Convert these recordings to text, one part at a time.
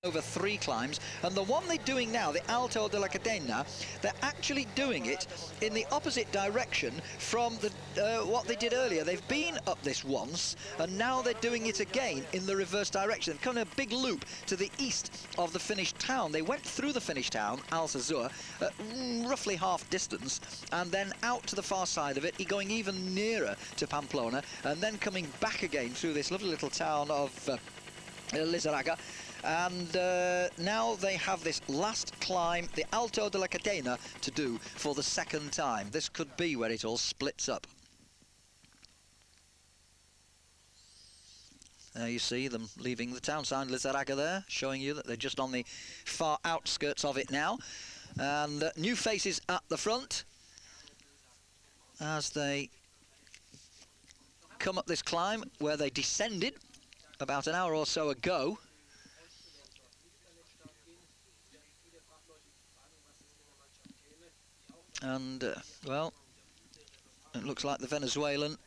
over 3 climbs, and the one they're doing now, the Alto de la Cadena, they're actually doing it in the opposite direction from the what they did earlier. They've been up this once, and now they're doing it again in the reverse direction. They've come a big loop to the east of the Finnish town. They went through the Finnish town, Alsazur, roughly half distance, and then out to the far side of it, going even nearer to Pamplona, and then coming back again through this lovely little town of Lizarraga. And now they have this last climb, the Alto de la Cadena, to do for the second time. This could be where it all splits up. There you see them leaving the town sign, Lizarraga there, showing you that they're just on the far outskirts of it now. And new faces at the front as they come up this climb where they descended about an hour or so ago. And, well, it looks like the Venezuelan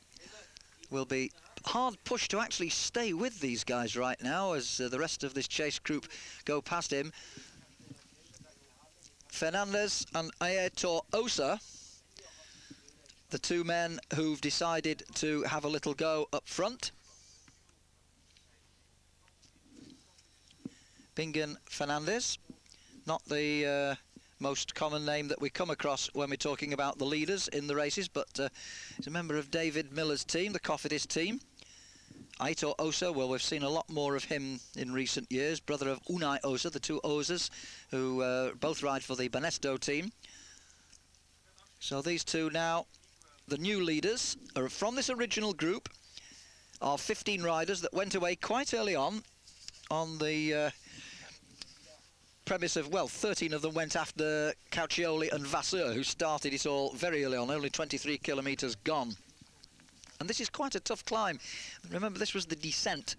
will be hard pushed to actually stay with these guys right now as the rest of this chase group go past him. Fernandez and Aitor Osa, the two men who've decided to have a little go up front. Bingen Fernandez, not the most common name that we come across when we're talking about the leaders in the races, but he's a member of David Miller's team, the Cofidis team. Aitor Osa, well, we've seen a lot more of him in recent years, brother of Unai Osa, the two Osas, who both ride for the Banesto team. So these two now, the new leaders, are from this original group of 15 riders that went away quite early on the premise of, well, 13 of them went after Caucioli and Vasseur, who started it all very early on, only 23 kilometres gone. And this is quite a tough climb. Remember, this was the descent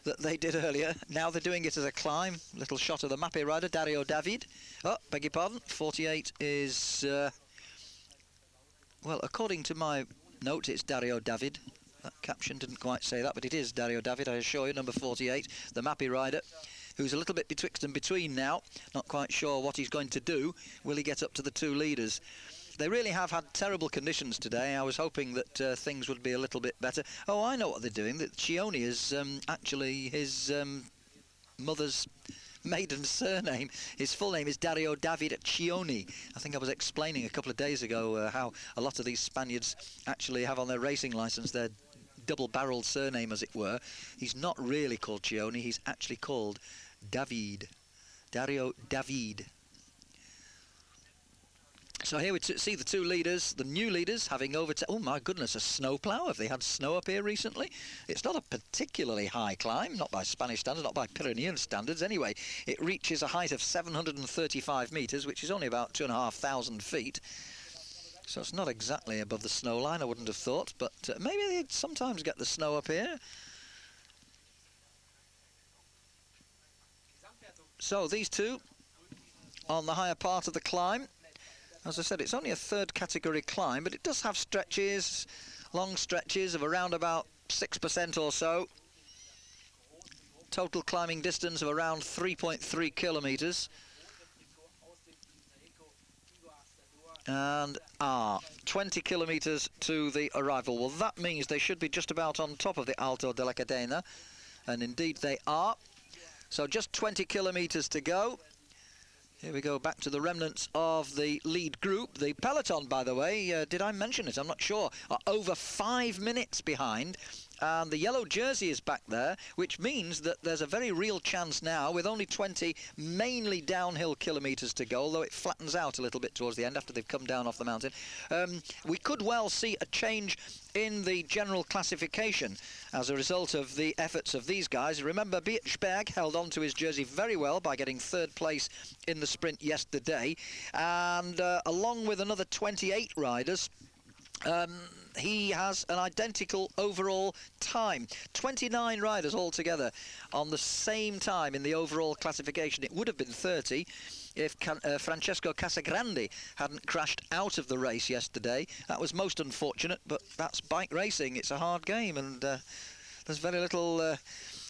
that they did earlier. Now they're doing it as a climb. Little shot of the Mappé rider, Dario David. Oh, beg your pardon, 48 is, well, according to my note, it's Dario David. That caption didn't quite say that, but it is Dario David, I assure you, number 48, the Mappé rider, who's a little bit betwixt and between now, not quite sure what he's going to do. Will he get up to the two leaders? They really have had terrible conditions today. I was hoping that things would be a little bit better. Oh, I know what they're doing. That Cioni is actually his mother's maiden surname. His full name is Dario David Cioni. I think I was explaining a couple of days ago how a lot of these Spaniards actually have on their racing licence their double-barrelled surname, as it were. He's not really called Cioni. He's actually called David. Dario David. So here we see the two leaders, the new leaders, having oh my goodness, a snowplow. Have they had snow up here recently? It's not a particularly high climb, not by Spanish standards, not by Pyrenean standards anyway. It reaches a height of 735 metres, which is only about 2,500 feet. So it's not exactly above the snow line, I wouldn't have thought, but maybe they sometimes get the snow up here. So these two on the higher part of the climb. As I said, it's only a third category climb, but it does have stretches, long stretches of around about 6% or so. Total climbing distance of around 3.3 kilometres. And 20 kilometres to the arrival. Well, that means they should be just about on top of the Alto de la Cadena, and indeed they are. So just 20 kilometres to go. Here we go, back to the remnants of the lead group. The peloton, by the way, did I mention it? I'm not sure. Are over 5 minutes behind. And the yellow jersey is back there, which means that there's a very real chance now, with only 20 mainly downhill kilometres to go, although it flattens out a little bit towards the end after they've come down off the mountain. We could well see a change in the general classification as a result of the efforts of these guys. Remember, Biertsberg held on to his jersey very well by getting third place in the sprint yesterday, and along with another 28 riders, he has an identical overall time. 29 riders altogether on the same time in the overall classification. It would have been 30 if Francesco Casagrande hadn't crashed out of the race yesterday. That was most unfortunate, but that's bike racing. It's a hard game, and there's very little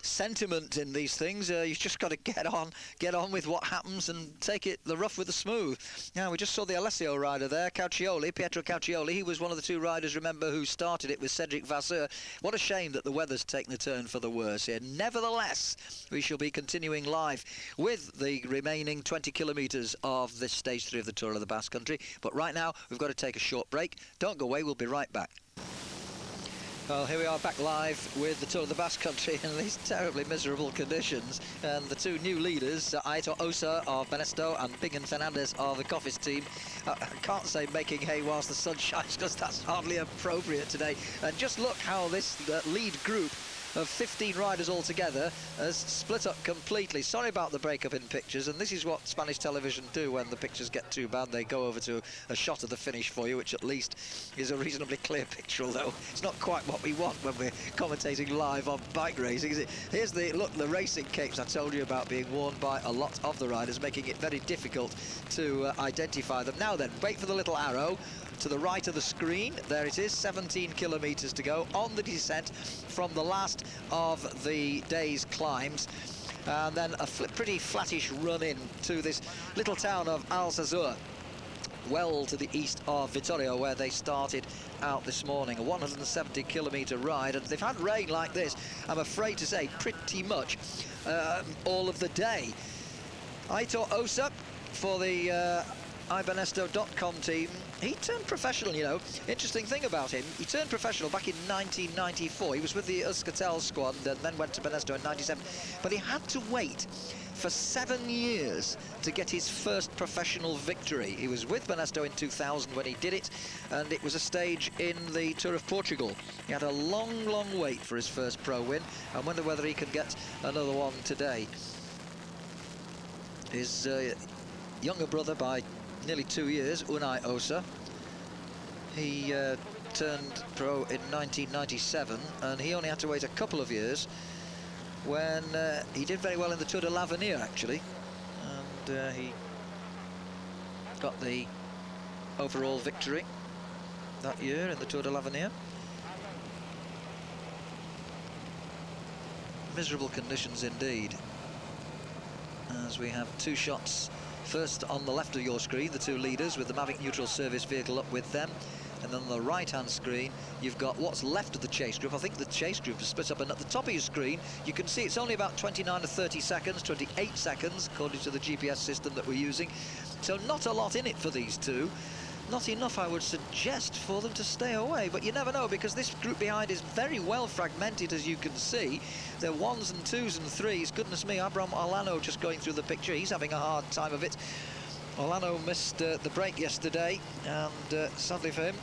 sentiment in these things. You've just got to get on with what happens and take it the rough with the smooth. Now, we just saw the Alessio rider there, Pietro Caucioli. He was one of the two riders, remember, who started it with Cedric Vasseur. What a shame that the weather's taken a turn for the worse here. Nevertheless, we shall be continuing live with the remaining 20 kilometres of this stage 3 of the Tour of the Basque Country. But right now, we've got to take a short break. Don't go away, we'll be right back. Well, here we are back live with the Tour of the Basque Country in these terribly miserable conditions, and the two new leaders, Aitor Osa of Benesto and Bingen Fernandez of the Coffice team. I can't say making hay whilst the sun shines, because that's hardly appropriate today. And just look how this lead group of 15 riders altogether has split up completely. Sorry about the breakup in pictures, and this is what Spanish television do when the pictures get too bad. They go over to a shot of the finish for you, which at least is a reasonably clear picture, although it's not quite what we want when we're commentating live on bike racing, is it? Here's the racing capes I told you about being worn by a lot of the riders, making it very difficult to identify them. Now then, wait for the little arrow to the right of the screen. There it is, 17 kilometres to go on the descent from the last of the day's climbs, and then a pretty flattish run in to this little town of Alsazur, well to the east of Vittorio, where they started out this morning. A 170 kilometre ride, and they've had rain like this, I'm afraid to say, pretty much all of the day. Aitor Osa for the iBanesto.com team. He turned professional, you know. Interesting thing about him, he turned professional back in 1994. He was with the Euskaltel squad and then went to Banesto in 97. But he had to wait for 7 years to get his first professional victory. He was with Banesto in 2000 when he did it, and it was a stage in the Tour of Portugal. He had a long, long wait for his first pro win. I wonder whether he can get another one today. His younger brother by nearly 2 years, Unai Osa. He turned pro in 1997, and he only had to wait a couple of years when he did very well in the Tour de l'Avenir, actually, and he got the overall victory that year in the Tour de l'Avenir. Miserable conditions indeed, as we have two shots. First, on the left of your screen, the two leaders with the Mavic neutral service vehicle up with them. And then on the right-hand screen, you've got what's left of the chase group. I think the chase group is split up. And at the top of your screen, you can see it's only about 29 to 30 seconds, 28 seconds, according to the GPS system that we're using. So not a lot in it for these two. Not enough, I would suggest, for them to stay away, but you never know, because this group behind is very well fragmented, as you can see. They're ones and twos and threes. Goodness me, Abram Olano just going through the picture. He's having a hard time of it. Olano missed the break yesterday, and sadly for him,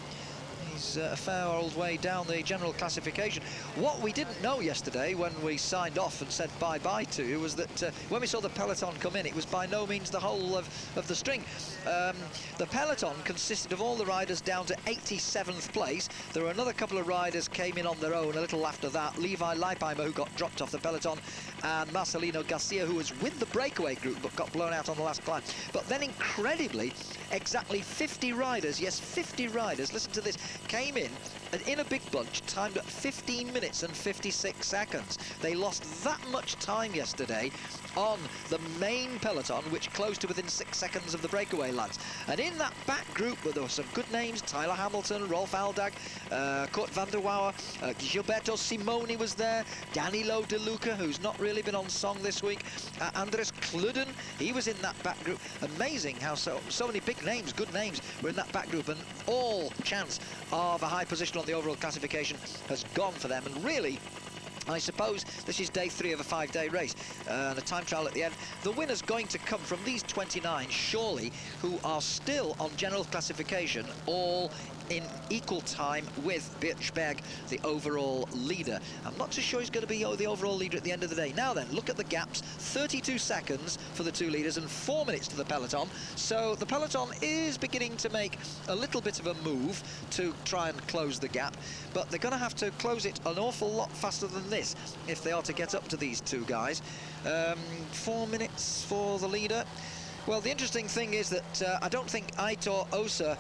he's a fair old way down the general classification. What we didn't know yesterday when we signed off and said bye-bye to you was that when we saw the peloton come in, it was by no means the whole of the string. The peloton consisted of all the riders down to 87th place. There were another couple of riders came in on their own a little after that. Levi Leipheimer, who got dropped off the peloton, and Marcelino Garcia, who was with the breakaway group but got blown out on the last climb. But then, incredibly, exactly 50 riders, yes, 50 riders, listen to this, came in a big bunch, timed at 15 minutes and 56 seconds. They lost that much time yesterday on the main peloton, which closed to within 6 seconds of the breakaway lads. And in that back group, there were some good names: Tyler Hamilton, Rolf Aldag, Kurt van der Wouwer, Gilberto Simoni was there, Danilo De Luca, who's not really been on song this week, Andres Kluden, he was in that back group. Amazing how so many big names, good names, were in that back group, and all chance of a high position on the overall classification has gone for them. And really, I suppose this is day 3 of a 5-day race, and a time trial at the end. The winner's going to come from these 29, surely, who are still on general classification, all in equal time with Birchberg, the overall leader. I'm not too sure he's going to be the overall leader at the end of the day. Now then, look at the gaps. 32 seconds for the two leaders and 4 minutes to the peloton. So the peloton is beginning to make a little bit of a move to try and close the gap, but they're going to have to close it an awful lot faster than this if they are to get up to these two guys. 4 minutes for the leader. Well, the interesting thing is that I don't think Aitor Osa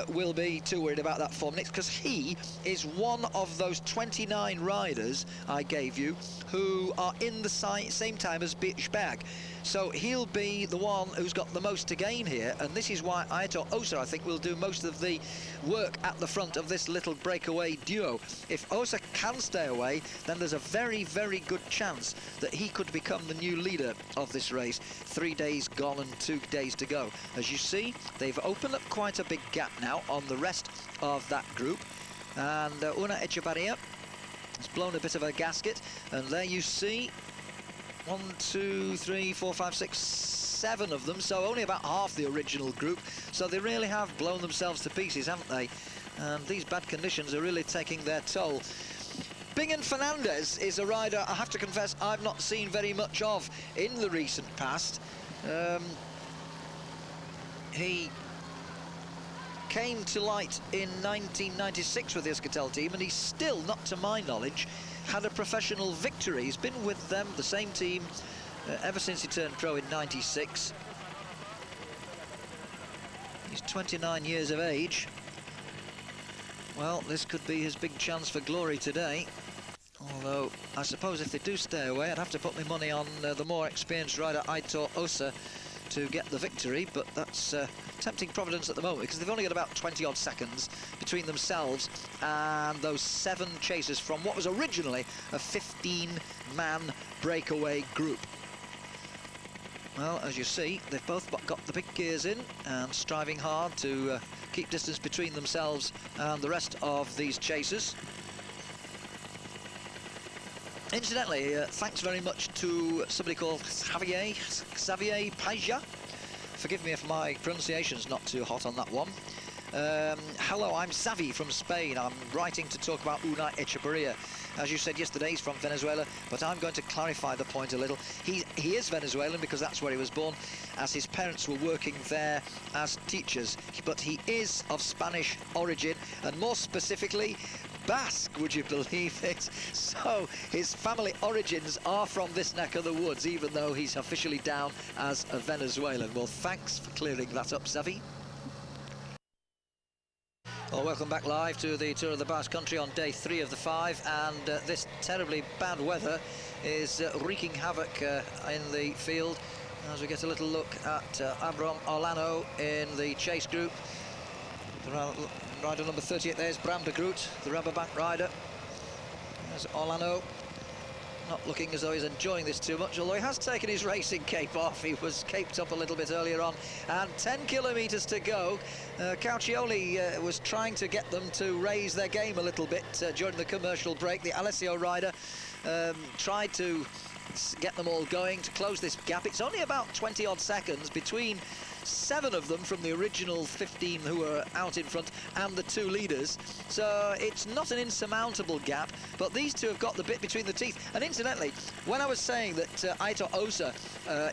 will be too worried about that 4 minutes, because he is one of those 29 riders I gave you who are in the same time as Bischberg. So he'll be the one who's got the most to gain here, and this is why Aitor Osa, I think, will do most of the work at the front of this little breakaway duo. If Osa can stay away, then there's a very, very good chance that he could become the new leader of this race. 3 days gone and 2 days to go. As you see, they've opened up quite a big gap now on the rest of that group, and Una Echevarria has blown a bit of a gasket, and there you see 1, 2, 3, 4, 5, 6, 7 of them, so only about half the original group. So they really have blown themselves to pieces, haven't they? And these bad conditions are really taking their toll. Bingen Fernandez is a rider, I have to confess, I've not seen very much of in the recent past. He came to light in 1996 with the Euskaltel team, and he's still, not to my knowledge, had a professional victory. He's been with them, the same team, ever since he turned pro in 96. He's 29 years of age. Well, this could be his big chance for glory today. Although, I suppose if they do stay away, I'd have to put my money on the more experienced rider, Aitor Osa, to get the victory, but that's tempting providence at the moment, because they've only got about 20-odd seconds between themselves and those 7 chasers from what was originally a 15-man breakaway group. Well, as you see, they've both got the big gears in and striving hard to keep distance between themselves and the rest of these chasers. Incidentally, thanks very much to somebody called Xavier Pais. Forgive me if my pronunciation's not too hot on that one. Hello, I'm Xavi from Spain. I'm writing to talk about Una Echevarria. As you said yesterday, he's from Venezuela, but I'm going to clarify the point a little. He is Venezuelan because that's where he was born, as his parents were working there as teachers. But he is of Spanish origin, and more specifically, Basque, would you believe it? So his family origins are from this neck of the woods, even though he's officially down as a Venezuelan. Well, thanks for clearing that up, Xavi. Well, welcome back live to the Tour of the Basque Country on day 3 of the 5, and this terribly bad weather is wreaking havoc in the field as we get a little look at Abraham Olano in the chase group. Rider number 38 there's Bram de Groot, the Rabobank rider. There's Olano, not looking as though he's enjoying this too much, although he has taken his racing cape off. He was caped up a little bit earlier on, and 10 kilometres to go. Caucioli was trying to get them to raise their game a little bit during the commercial break. The Alessio rider tried to get them all going to close this gap. It's only about 20-odd seconds between 7 of them from the original 15 who were out in front and the 2 leaders, so it's not an insurmountable gap, but these two have got the bit between the teeth. And incidentally, when I was saying that Aitor Osa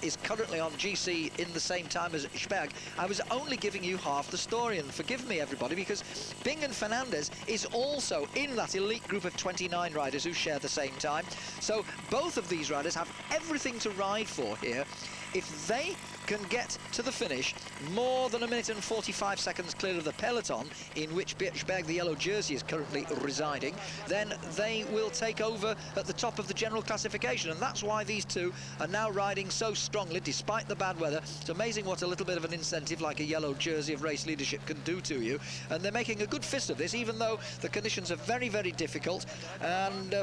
is currently on GC in the same time as Sperg, I was only giving you half the story, and forgive me everybody, because Bingen Fernandez is also in that elite group of 29 riders who share the same time. So both of these riders have everything to ride for here. If they can get to the finish more than 1 minute and 45 seconds clear of the peloton in which Bischberg, the yellow jersey, is currently residing, then they will take over at the top of the general classification, and that's why these two are now riding so strongly despite the bad weather. It's amazing what a little bit of an incentive like a yellow jersey of race leadership can do to you, and they're making a good fist of this, even though the conditions are very, very difficult. And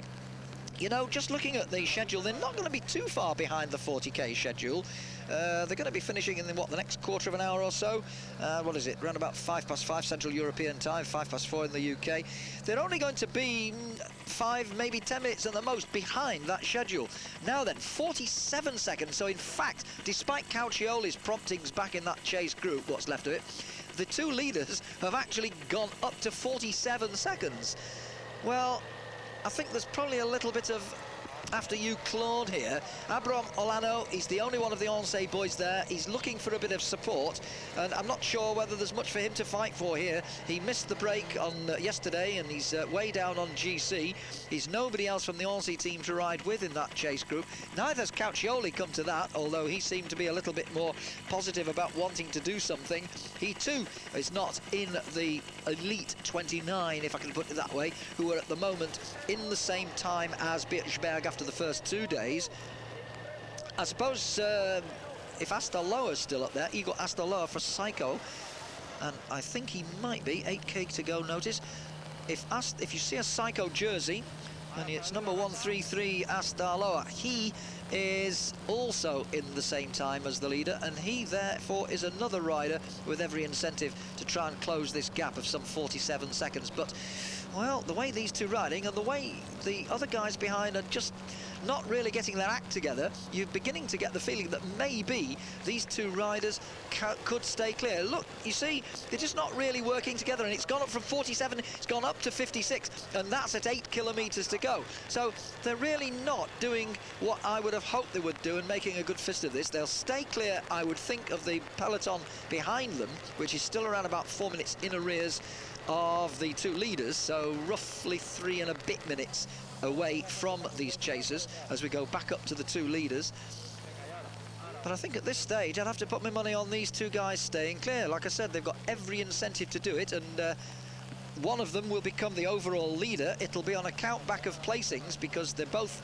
you know, just looking at the schedule, they're not going to be too far behind the 40k schedule. They're going to be finishing in the next quarter of an hour or so. What is it? Around about 5:05 Central European time, 4 in the UK. They're only going to be 5, maybe 10 minutes at the most behind that schedule. Now then, 47 seconds. So in fact, despite Caucioli's promptings back in that chase group, what's left of it, the 2 leaders have actually gone up to 47 seconds. Well, I think there's probably a little bit of after you, Claude, here. Abram Olano, he's the only one of the Oncé boys there. He's looking for a bit of support, and I'm not sure whether there's much for him to fight for here. He missed the break on yesterday, and he's way down on GC. He's nobody else from the Oncé team to ride with in that chase group. Neither's Caucioli come to that, although he seemed to be a little bit more positive about wanting to do something. He too is not in the elite 29, if I can put it that way, who are at the moment in the same time as Birchberg after the first 2 days. I suppose if Astaloa's still up there, Igor Astaloa for Psycho, and I think he might be 8k to go. Notice if you see a Psycho jersey and it's number 133 Astaloa, he is also in the same time as the leader, and he therefore is another rider with every incentive to try and close this gap of some 47 seconds. But well, the way these two riding and the way the other guys behind are just not really getting their act together, you're beginning to get the feeling that maybe these two riders could stay clear. Look, you see, they're just not really working together, and it's gone up from 47, it's gone up to 56, and that's at 8 kilometers to go. So they're really not doing what I would have hoped they would do and making a good fist of this. They'll stay clear, I would think, of the peloton behind them, which is still around about 4 minutes in arrears of the two leaders, so roughly 3 and a bit minutes away from these chasers as we go back up to the two leaders. But I think at this stage I'd have to put my money on these two guys staying clear. Like I said, they've got every incentive to do it, and one of them will become the overall leader. It'll be on a count back of placings because they're both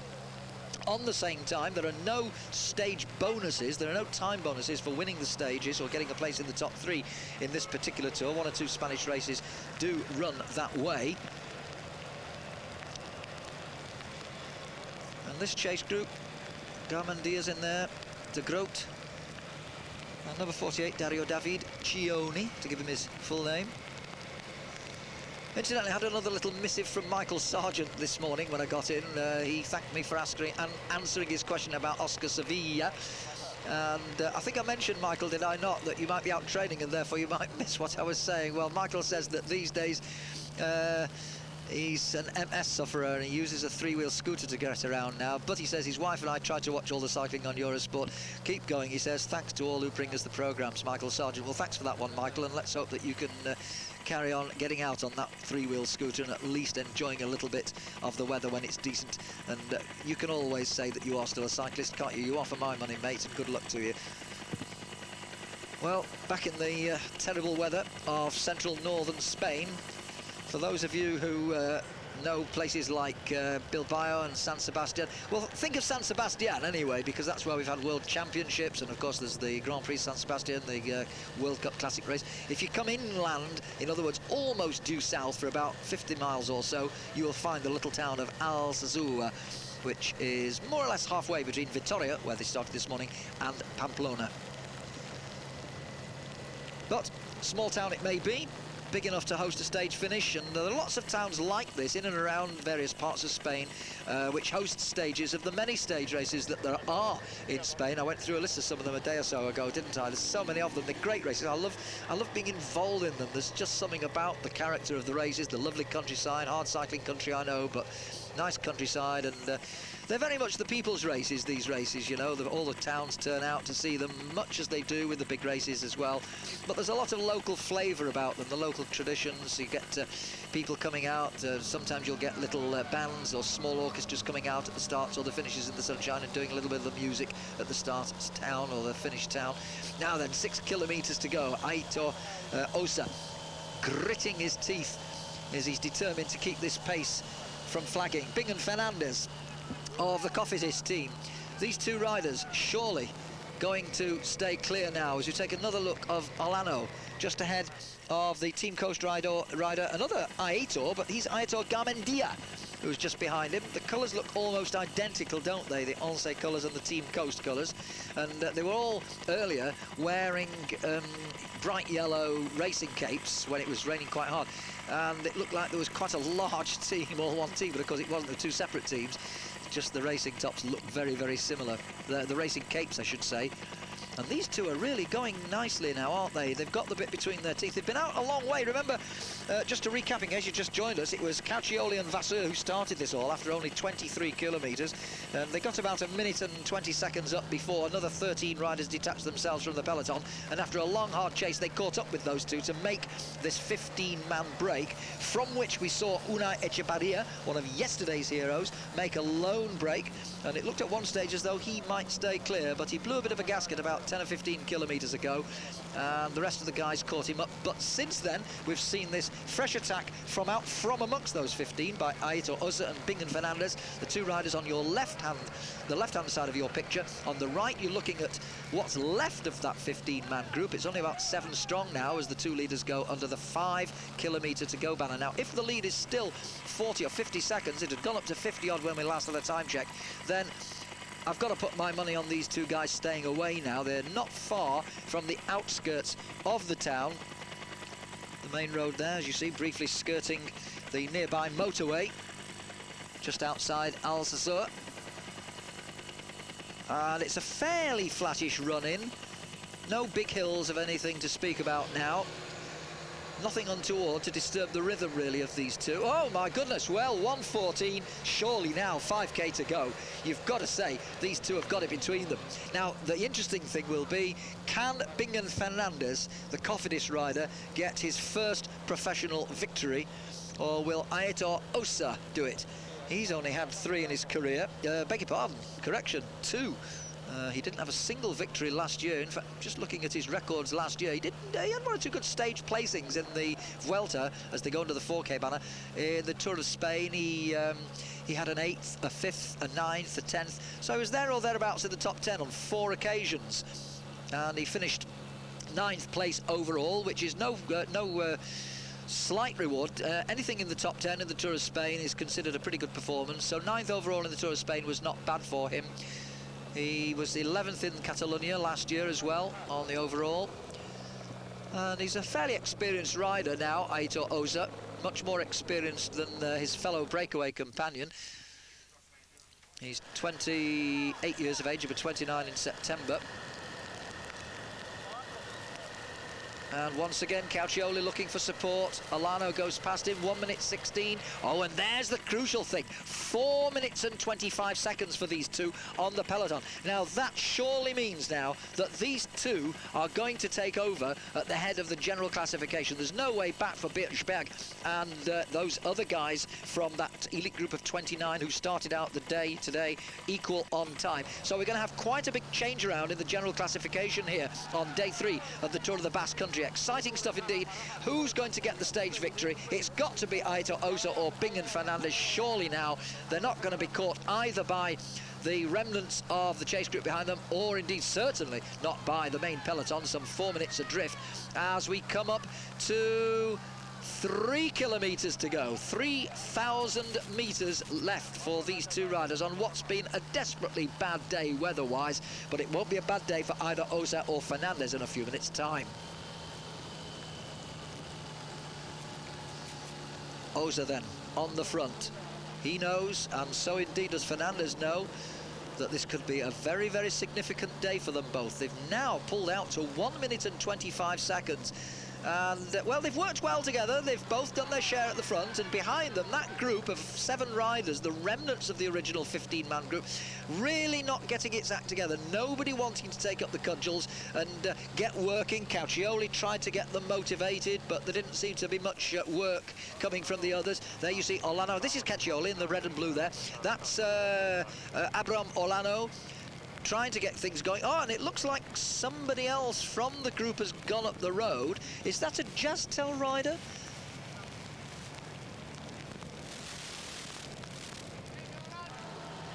on the same time. There are no stage bonuses, there are no time bonuses for winning the stages or getting a place in the top 3 in this particular tour. 1 or 2 Spanish races do run that way. And this chase group, Garmendia's in there, De Groot, and number 48, Dario David Cioni, to give him his full name. Incidentally, I had another little missive from Michael Sargent this morning when I got in. He thanked me for answering his question about Oscar Sevilla. And I think I mentioned, Michael, did I not, that you might be out training and therefore you might miss what I was saying. Well, Michael says that these days he's an MS sufferer and he uses a 3-wheel scooter to get around now. But he says his wife and I try to watch all the cycling on Eurosport. Keep going, he says. Thanks to all who bring us the programmes, Michael Sargent. Well, thanks for that one, Michael, and let's hope that you can carry on getting out on that 3-wheel scooter and at least enjoying a little bit of the weather when it's decent. And you can always say that you are still a cyclist, can't you? You offer my money, mate, and good luck to you. Well, back in the terrible weather of central northern Spain, for those of you who know places like Bilbao and San Sebastian, well, think of San Sebastian anyway, because that's where we've had World Championships, and of course there's the Grand Prix San Sebastian, the World Cup Classic race. If you come inland, in other words, almost due south for about 50 miles or so, you will find the little town of Alsasua, which is more or less halfway between Vitoria, where they started this morning, and Pamplona. But small town it may be, big enough to host a stage finish, and there are lots of towns like this in and around various parts of Spain which host stages of the many stage races that there are in Spain. I went through a list of some of them a day or so ago, didn't I? There's so many of them. They're great races. I love being involved in them. There's just something about the character of the races, the lovely countryside, hard cycling country, I know, but nice countryside, and they're very much the people's races, these races, you know. All the towns turn out to see them, much as they do with the big races as well. But there's a lot of local flavour about them, the local traditions. You get people coming out. Sometimes you'll get little bands or small orchestras coming out at the starts or the finishes in the sunshine and doing a little bit of the music at the start town or the finish town. Now then, 6 kilometres to go. Aitor Osa gritting his teeth as he's determined to keep this pace from flagging. Bingen Fernandez of the Cofidis team. These two riders surely going to stay clear now as you take another look of Olano just ahead of the Team Coast rider, another Aitor, but he's Aitor Garmendia, who's just behind him. The colours look almost identical, don't they? The Oncé colours and the Team Coast colours. And they were all earlier wearing bright yellow racing capes when it was raining quite hard. And it looked like there was quite a large team, all one team, but of course it wasn't. There were two separate teams. Just the racing tops look very, very similar. The racing capes, I should say. And these two are really going nicely now, aren't they? They've got the bit between their teeth. They've been out a long way. Remember, just to recap, in case you just joined us, it was Caucioli and Vasco who started this all after only 23 kilometres. They got about a minute and 20 seconds up before another 13 riders detached themselves from the peloton. And after a long, hard chase, they caught up with those two to make this 15-man break, from which we saw Unai Echevarria, one of yesterday's heroes, make a lone break. And it looked at one stage as though he might stay clear, but he blew a bit of a gasket about 10 or 15 kilometres ago, and the rest of the guys caught him up. But since then, we've seen this fresh attack from amongst those 15 by Aitor Osa and Bingen Fernandez, the two riders on your left hand, the left-hand side of your picture. On the right, you're looking at what's left of that 15-man group. It's only about 7 strong now as the two leaders go under the 5 kilometre to go banner. Now, if the lead is still 40 or 50 seconds, it had gone up to 50 odd when we last had a time check, then I've got to put my money on these two guys staying away now. They're not far from the outskirts of the town. The main road there, as you see, briefly skirting the nearby motorway, just outside Alsace. And it's a fairly flattish run-in. No big hills of anything to speak about now. Nothing untoward to disturb the rhythm, really, of these two. Oh, my goodness. Well, 1:14, surely now 5k to go. You've got to say, these two have got it between them. Now, the interesting thing will be, can Bingen Fernandez, the Cofidis rider, get his first professional victory, or will Aitor Osa do it? He's only had 3 in his career. Beg your pardon, correction, 2. He didn't have a single victory last year. In fact, just looking at his records last year, he had 1 or 2 good stage placings in the Vuelta as they go into the 4K banner. In the Tour of Spain, he had an 8th, a 5th, a 9th, a 10th. So he was there or thereabouts in the top 10 on 4 occasions. And he finished 9th place overall, which is no slight reward. Anything in the top 10 in the Tour of Spain is considered a pretty good performance. So 9th overall in the Tour of Spain was not bad for him. He was 11th in Catalonia last year as well on the overall. And he's a fairly experienced rider now, Aitor Osa, much more experienced than his fellow breakaway companion. He's 28 years of age, he'll be 29 in September. And once again, Caucioli looking for support. Olano goes past him, 1:16. Oh, and there's the crucial thing. 4 minutes and 25 seconds for these two on the peloton. Now, that surely means now that these two are going to take over at the head of the general classification. There's no way back for Birchberg and those other guys from that elite group of 29 who started out the day today equal on time. So we're going to have quite a big change around in the general classification here on day 3 of the Tour of the Basque Country. Exciting stuff indeed. Who's going to get the stage victory? It's got to be Aitor Osa or Bingen Fernandez. Surely now they're not going to be caught either by the remnants of the chase group behind them, or indeed certainly not by the main peloton, some 4 minutes adrift, as we come up to 3 kilometres to go. 3,000 metres left for these two riders on what's been a desperately bad day weather-wise, but it won't be a bad day for either Osa or Fernandez in a few minutes' time. Osa then on the front. He knows, and so indeed does Fernandez know, that this could be a very, very significant day for them both. They've now pulled out to 1 minute and 25 seconds. And, well, they've worked well together. They've both done their share at the front, and behind them, that group of 7 riders, the remnants of the original 15-man group, really not getting its act together. Nobody wanting to take up the cudgels and get working. Caucioli tried to get them motivated, but there didn't seem to be much work coming from the others. There you see Olano. This is Caucioli in the red and blue there. That's Abraham Olano, trying to get things going. Oh, and it looks like somebody else from the group has gone up the road. Is that a Jastel rider?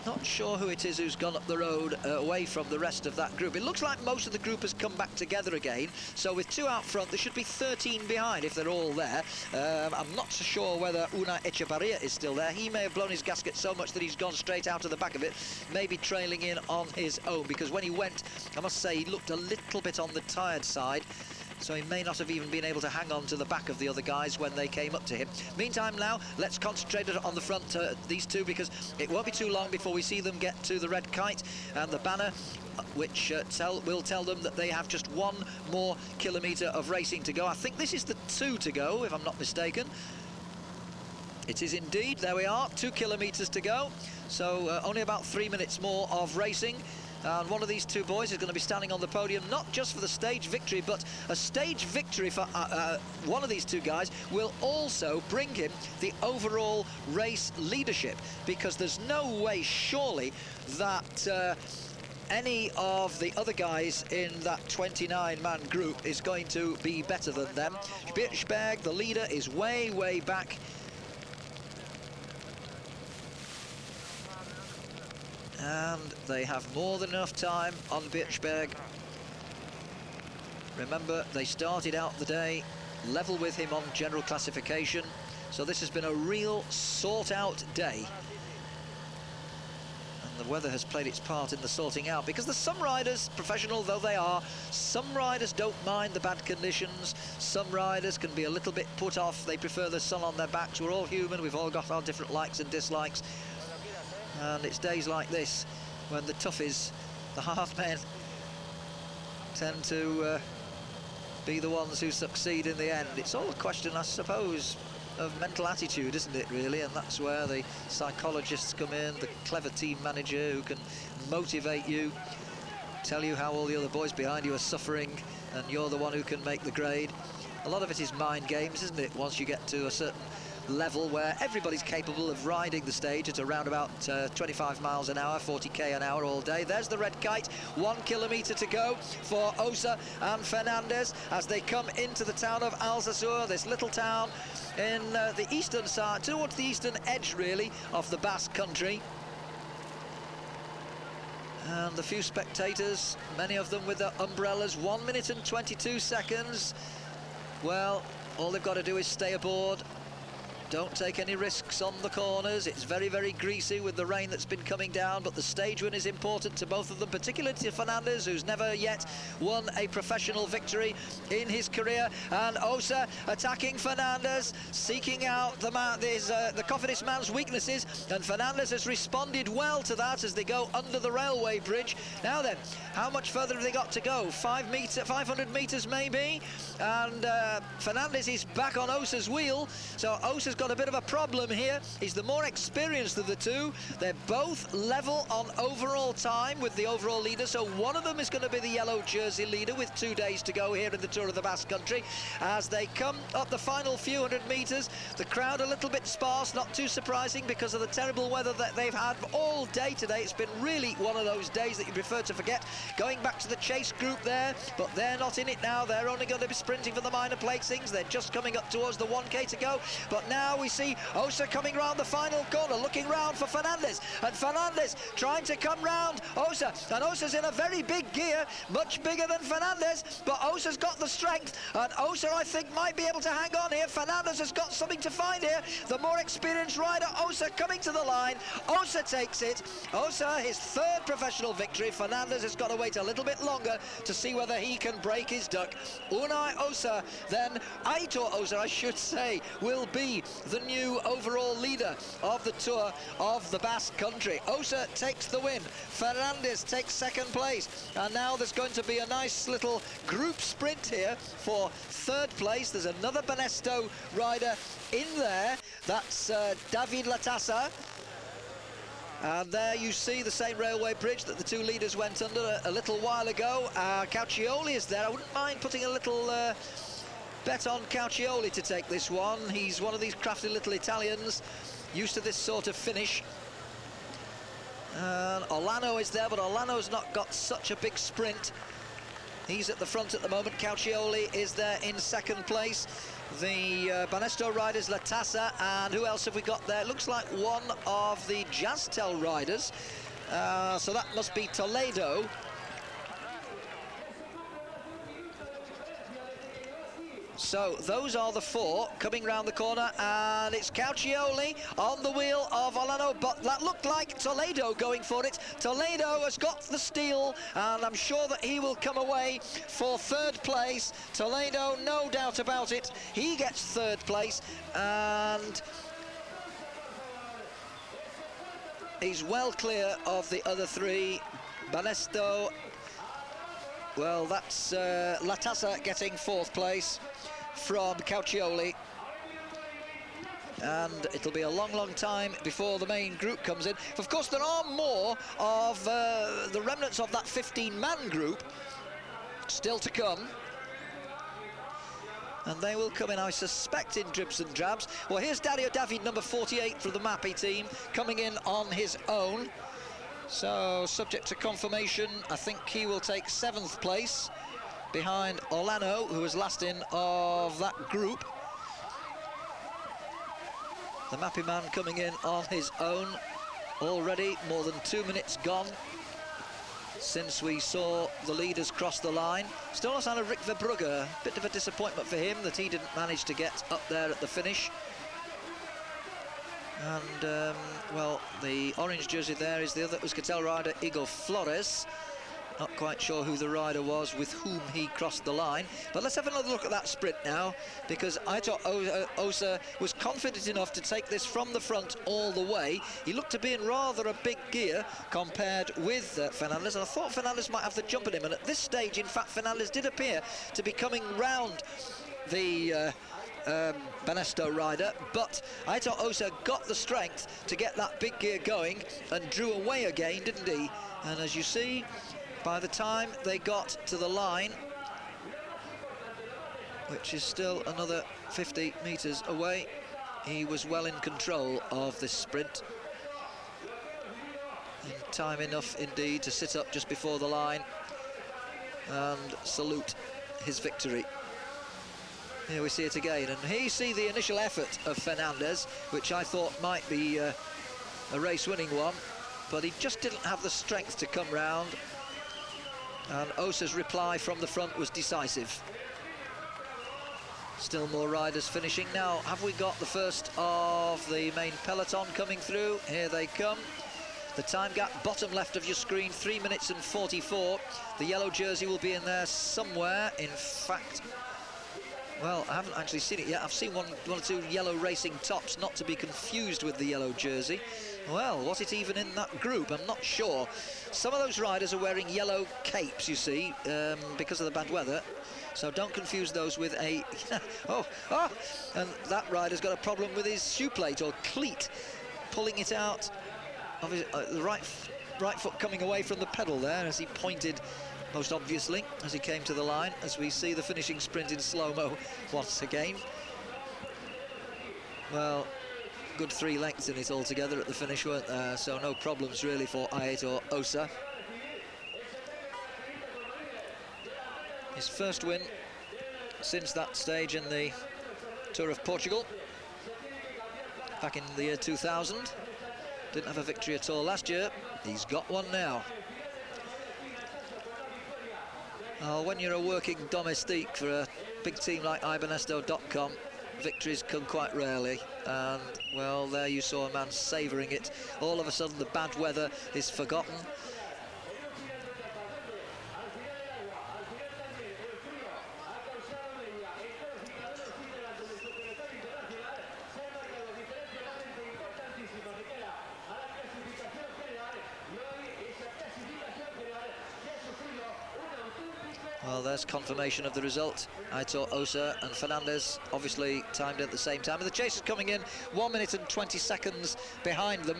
Not sure who it is who's gone up the road away from the rest of that group. It looks like most of the group has come back together again. So with 2 out front, there should be 13 behind if they're all there. I'm not so sure whether Unai Echevarria is still there. He may have blown his gasket so much that he's gone straight out of the back of it, maybe trailing in on his own, because when he went, I must say, he looked a little bit on the tired side. so he may not have even been able to hang on to the back of the other guys when they came up to him. Meantime now, let's concentrate on the front, these two, because it won't be too long before we see them get to the red kite and the banner, which will tell them that they have just one more kilometre of racing to go. I think this is the 2 to go, if I'm not mistaken. It is indeed. There we are, 2 kilometres to go. So only about 3 minutes more of racing. And one of these two boys is going to be standing on the podium, not just for the stage victory, but a stage victory for one of these two guys will also bring him the overall race leadership, because there's no way, surely, that any of the other guys in that 29-man group is going to be better than them. Spitzberg, the leader, is way, way back. And they have more than enough time on Birchberg. Remember, they started out the day level with him on general classification, so this has been a real sort-out day. And the weather has played its part in the sorting out, because there's some riders, professional though they are, some riders don't mind the bad conditions. Some riders can be a little bit put off. They prefer the sun on their backs. We're all human. We've all got our different likes and dislikes. And it's days like this when the toughies, the hard men, tend to be the ones who succeed in the end. It's all a question, I suppose, of mental attitude, isn't it, really? And that's where the psychologists come in, the clever team manager who can motivate you, tell you how all the other boys behind you are suffering, and you're the one who can make the grade. A lot of it is mind games, isn't it? Once you get to a certain level where everybody's capable of riding the stage at around about 25 miles an hour, 40k an hour all day. There's the red kite, 1 kilometre to go for Osa and Fernandez as they come into the town of Alsasur, this little town in the eastern side, towards the eastern edge really of the Basque Country. And a few spectators, many of them with their umbrellas. 1 minute and 22 seconds. Well, all they've got to do is stay aboard. Don't take any risks on the corners. It's very, very greasy with the rain that's been coming down, but the stage win is important to both of them, particularly to Fernandez, who's never yet won a professional victory in his career. And Osa attacking Fernandez, seeking out the Cofidis man's weaknesses, and Fernandez has responded well to that as they go under the railway bridge. Now then, how much further have they got to go? 500 metres maybe, and Fernandez is back on Osa's wheel, so Osa's got a bit of a problem here. He's the more experienced of the two. They're both level on overall time with the overall leader, so one of them is going to be the yellow jersey leader with 2 days to go here in the Tour of the Basque Country. As they come up the final few hundred metres, the crowd a little bit sparse, not too surprising because of the terrible weather that they've had all day today. It's been really one of those days that you prefer to forget. Going back to the chase group there, but they're not in it now. They're only going to be sprinting for the minor placings. They're just coming up towards the 1k to go, but now we see Osa coming round the final corner, looking round for Fernandez, and Fernandez trying to come round Osa, and Osa's in a very big gear, much bigger than Fernandez, but Osa's got the strength, and Osa, I think, might be able to hang on here. Fernandez has got something to find here. The more experienced rider, Osa, coming to the line. Osa takes it. Osa, his 3rd professional victory. Fernandez has got to wait a little bit longer to see whether he can break his duck. Unai Osa, then Aitor Osa, I should say, will be the new overall leader of the Tour of the Basque Country. Osa takes the win. Fernandez takes 2nd place. And now there's going to be a nice little group sprint here for 3rd place. There's another Banesto rider in there. That's David Latassa. And there you see the same railway bridge that the two leaders went under a little while ago. Caucioli is there. I wouldn't mind putting a little bet on Caucioli to take this one. He's one of these crafty little Italians, used to this sort of finish. Olano is there, but Olano's not got such a big sprint. He's at the front at the moment. Caucioli is there in 2nd place. The Banesto riders, Latassa, and who else have we got there? Looks like one of the Jazztel riders. So that must be Toledo. So those are the four coming round the corner, and it's Caucioli on the wheel of Olano, but that looked like Toledo going for it. Toledo has got the steal, and I'm sure that he will come away for third place. Toledo, no doubt about it, he gets third place, and he's well clear of the other three. Banesto, well, that's Latassa getting fourth place from Caucioli, and it'll be a long time before the main group comes in. Of course, there are more of the remnants of that 15-man group still to come, and they will come in, I suspect, in dribs and drabs. Well, here's Dario David, number 48 from the Mappi team, coming in on his own. So, subject to confirmation, I think he will take 7th place behind Olano, who was last in of that group. The Mappi man coming in on his own. Already more than 2 minutes gone since we saw the leaders cross the line. Still not on Rick Verbrugge, a bit of a disappointment for him that he didn't manage to get up there at the finish. And, well, the orange jersey there is the other Euskaltel rider, Igor Flores. Not quite sure who the rider was with whom he crossed the line. But let's have another look at that sprint now, because I thought Osa was confident enough to take this from the front all the way. He looked to be in rather a big gear compared with Fernandez, and I thought Fernandez might have the jump at him. And at this stage, in fact, Fernandez did appear to be coming round the Banesto rider, but Aitor Osa got the strength to get that big gear going and drew away again, didn't he? And as you see, by the time they got to the line, which is still another 50 metres away, he was well in control of this sprint. In time enough indeed to sit up just before the line and salute his victory. Here we see it again, and here you see the initial effort of Fernandez, which I thought might be a race-winning one, but he just didn't have the strength to come round, and Osa's reply from the front was decisive. Still more riders finishing. Now, have we got the first of the main peloton coming through? Here they come. The time gap, bottom left of your screen, 3 minutes and 44. The yellow jersey will be in there somewhere. In fact, well, I haven't actually seen it yet. I've seen one or two yellow racing tops, not to be confused with the yellow jersey. Well, was it even in that group? I'm not sure. Some of those riders are wearing yellow capes, you see, because of the bad weather. So don't confuse those with a... And that rider's got a problem with his shoe plate or cleat, pulling it out of his, the right foot coming away from the pedal there as he pointed, most obviously, as he came to the line, as we see the finishing sprint in slow-mo once again. Well, good 3 lengths in it altogether at the finish, weren't there? So no problems really for Aitor Osa. His first win since that stage in the Tour of Portugal back in the year 2000. Didn't have a victory at all last year. He's got one now. When you're a working domestique for a big team like iBanesto.com, victories come quite rarely, and well, there you saw a man savouring it. All of a sudden the bad weather is forgotten. Well, there's confirmation of the result. Aitor Osa and Fernandez obviously timed at the same time. And the chase is coming in 1 minute and 20 seconds behind them.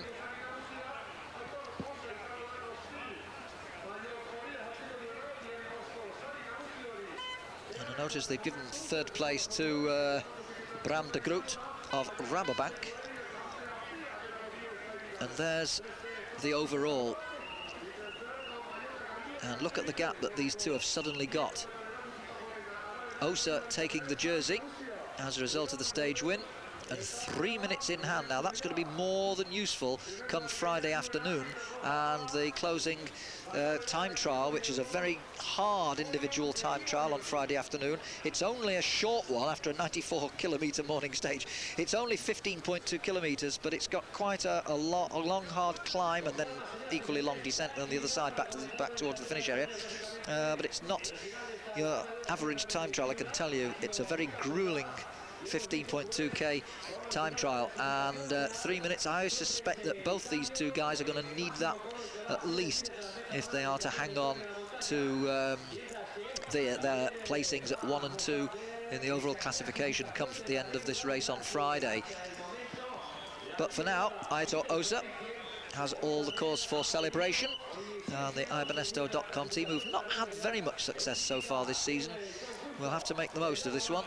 And I notice they've given third place to Bram de Groot of Rabobank. And there's the overall. And look at the gap that these two have suddenly got. Osa taking the jersey as a result of the stage win. and 3 minutes in hand. Now that's going to be more than useful come Friday afternoon, and the closing time trial, which is a very hard individual time trial on Friday afternoon. It's only a short one after a 94-kilometre morning stage. It's only 15.2 kilometres, but it's got quite a long, hard climb, and then equally long descent on the other side back towards the finish area. But it's not your average time trial, I can tell you. It's a very grueling 15.2k time trial, and 3 minutes. I suspect that both these two guys are going to need that at least if they are to hang on to their placings at 1 and 2 in the overall classification come at the end of this race on Friday. But for now, Aitor Osa has all the cause for celebration, and the iBanesto.com team, who've not had very much success so far this season, will have to make the most of this one.